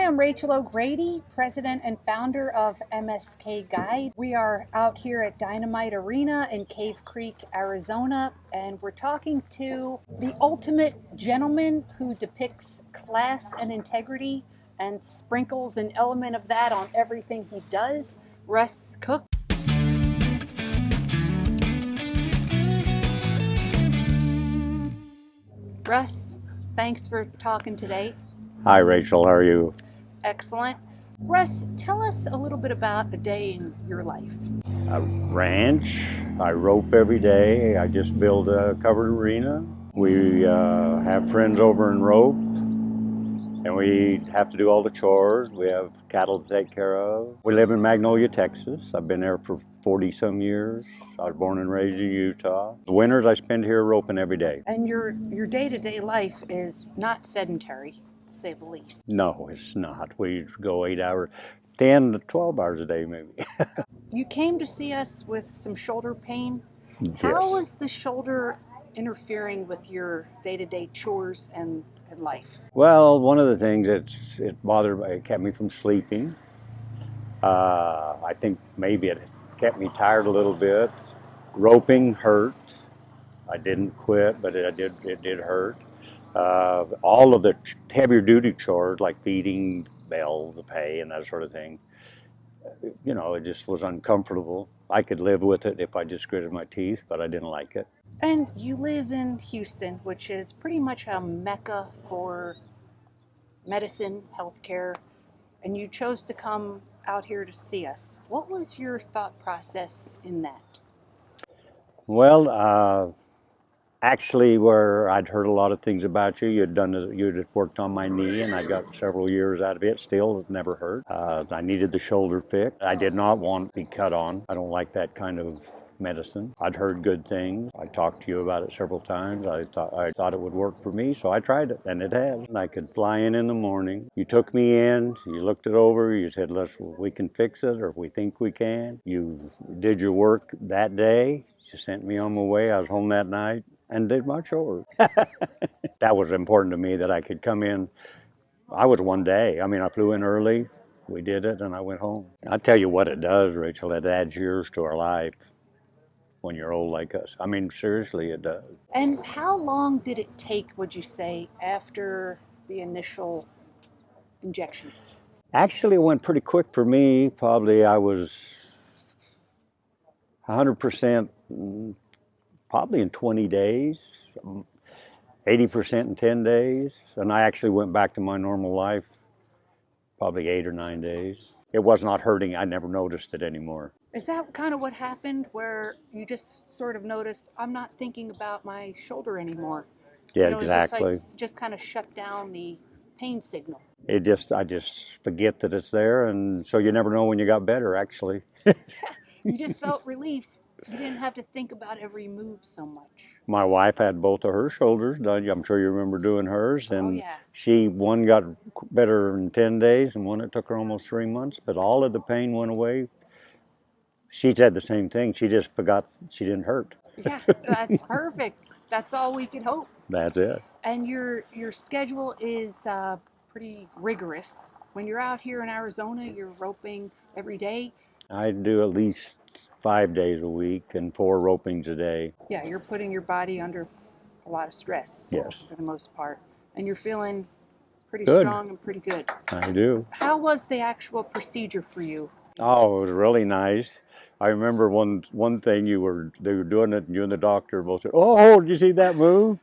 Hi, I'm Rachel O'Grady, president and founder of MSK Guide. We are out here at Dynamite Arena in Cave Creek, Arizona, and we're talking to the ultimate gentleman who depicts class and integrity and sprinkles an element of that on everything he does, Russ Cook. Russ, thanks for talking today. Hi, Rachel. How are you? Excellent. Russ, tell us a little bit about a day in your life. I ranch. I rope every day. I just build a covered arena. We have friends over and rope, and we have to do all the chores. We have cattle to take care of. We live in Magnolia, Texas. I've been there for 40 some years. I was born and raised in Utah. The winters I spend here roping every day. And your day-to-day life is not sedentary, to say the least. No, it's not. We go 8 hours, 10 to 12 hours a day maybe. You came to see us with some shoulder pain. Yes. How is the shoulder interfering with your day-to-day chores and life? Well, one of the things it bothered me, it kept me from sleeping. I think maybe it kept me tired a little bit. Roping hurt. I didn't quit, but it did hurt. All of the heavier duty chores like feeding, bells, the pay, and that sort of thing, it just was uncomfortable. I could live with it if I just gritted my teeth, but I didn't like it. And you live in Houston, which is pretty much a mecca for medicine, healthcare, and you chose to come out here to see us. What was your thought process in that? Well, actually, where I'd heard a lot of things about you, you'd worked on my knee, and I got several years out of it. Still, it never hurt. I needed the shoulder fixed. I did not want to be cut on. I don't like that kind of medicine. I'd heard good things. I talked to you about it several times. I thought it would work for me, so I tried it, and it has. And I could fly in the morning. You took me in. You looked it over. You said, we can fix it, or we think we can. You did your work that day. You sent me on my way. I was home that night and did my chores. That was important to me, that I could come in. I was one day. I mean, I flew in early. We did it, and I went home. I'll tell you what it does, Rachel. It adds years to our life when you're old like us. I mean, seriously, it does. And how long did it take, would you say, after the initial injection? Actually, it went pretty quick for me. Probably I was 100%, probably in 20 days, 80% in 10 days. And I actually went back to my normal life probably 8 or 9 days. It was not hurting. I never noticed it anymore. Is that kind of what happened, where you just sort of noticed, I'm not thinking about my shoulder anymore? Yeah, It's exactly. just kind of shut down the pain signal. I just forget that it's there, and so you never know when you got better, actually. You just felt relief. You didn't have to think about every move so much. My wife had both of her shoulders done. I'm sure you remember doing hers, and Yeah. one got better in 10 days, and one it took her almost 3 months, but all of the pain went away. She said the same thing. She just forgot she didn't hurt. Yeah, that's perfect. That's all we can hope. That's it. And your schedule is pretty rigorous. When you're out here in Arizona, you're roping every day. I do at least 5 days a week and 4 ropings a day. Yeah, you're putting your body under a lot of stress. Yes. For the most part. And you're feeling pretty Good. strong and pretty good. I do. How was the actual procedure for you? Oh, it was really nice. I remember one thing they were doing it, and you and the doctor both said, "Oh, did you see that move?"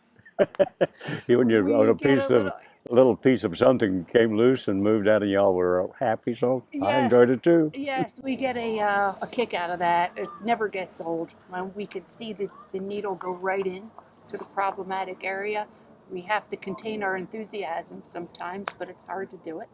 When a little piece of something came loose and moved out, and y'all were happy, so Yes. I enjoyed it too. Yes, we get a kick out of that. It never gets old. When we could see the needle go right in to the problematic area, we have to contain our enthusiasm sometimes, but it's hard to do it.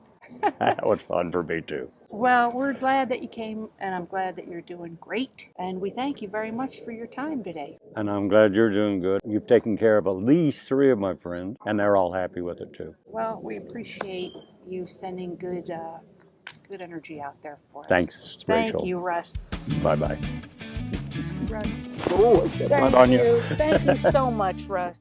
That was fun for me too. Well, we're glad that you came, and I'm glad that you're doing great. And we thank you very much for your time today. And I'm glad you're doing good. You've taken care of at least 3 of my friends, and they're all happy with it too. Well, we appreciate you sending good energy out there for us. Thanks, Rachel. Thank you, Russ. Bye-bye. Russ. Oh, I stepped on you. Thank you so much, Russ.